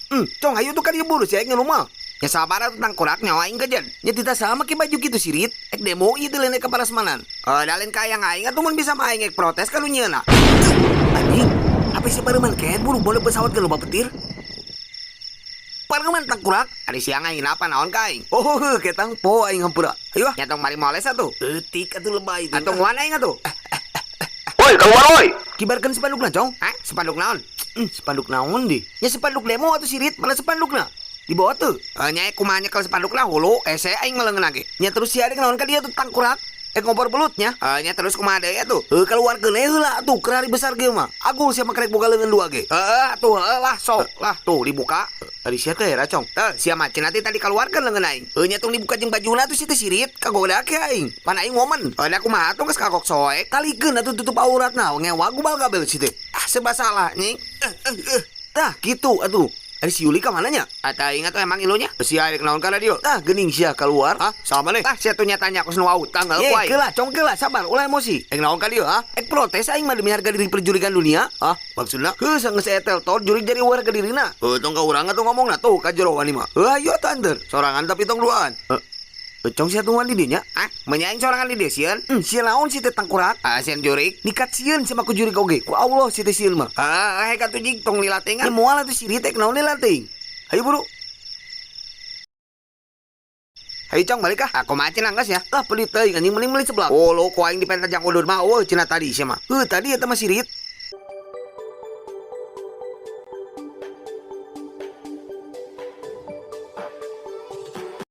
Cong ayo tuh kan dia buru sih rumah. Ya sabar tuh tangkurak nyawain kajen. Ya tidak sama ke baju gitu sirit. Ek demo itu lene ke parasmanan. Dalin kaya aing atuh mun bisa maing ek protes kalau nyeuna. Anjing, apa sih pareman kayak buru boleh pesawat ke lomba petir? Pareman tangkurak. Hari siang aing apa naon ka aing? Oh, ketang po aing hampura. Ayo, nyatong mari moles atuh. Etik atuh lebay itu. Atong wana aing atuh. Woi, keluar woi. Kibarkan spanduk na, Cong. Hah? Spanduk naon? Spanduk naon di? Ya spanduk demo atau sirit, mana spanduk na? Di bawah tuh. Nyai kumanya kalau spanduk lah hulu, saya aing melengen lagi. Nya terus si adek naon ka dia tuh tangkurak. Ngompor belutnya. Nya terus kumaha deui atuh? Keluar geuleuh heula atuh, kerari besar ge mah. Agul sia mah karek boga leungeun dua ge. Atuh lah sok lah tuh dibuka. Tadi sia teh racong. Sia macen nanti tadi keluarkan leungeun aing. Nya tong dibuka jeung bajuna tuh si teh sirit kagoda ke aing. Pan aing momen. Da kumaha tong geus kagok soek. Kalikeun atuh tutup auratna ngewa gubal kabel si teh. Serba salah nying. Tah gitu atuh. Ada si Yuli kamananya? Ata ingat tuh emang ilunya? Si Arik naon ka radio? Tah geuning sia keluar. Hah? Sama nih? Tah sia tuh nyatanya aku senu aut tanggal kuai. Keula, cong keula, sabar, ulah emosi. Naon ka dieu, ha? Protes aing mah demi harga diri perjuringan dunia. Hah? Maksudna? Heuh sangeus etel tol jurig jadi warga dirina. Tong ka urang tuh ngomongna tuh ka jero wani mah. Ayo tanter, sorangan tapi tong duaan. Cong sia tungguan di dinya? Menyaing sorangan di dia sieun? Sia naon si teh tangkurak? Sieun jurig. Nikat sieun sama ku jurig oge. Ku Allah si teh sieun mah. Ka tuh jing tong lilatengan. Moal atuh sirit teh naon lilateng? Ayo buru. Ayo Cong balik kah? Aku macin anggas ya. Pelit teuing anjing mending meuli sebelah. Oh lo ku aing di pentajang udur mah. Cenah tadi sia mah. Tadi eta mah sirit.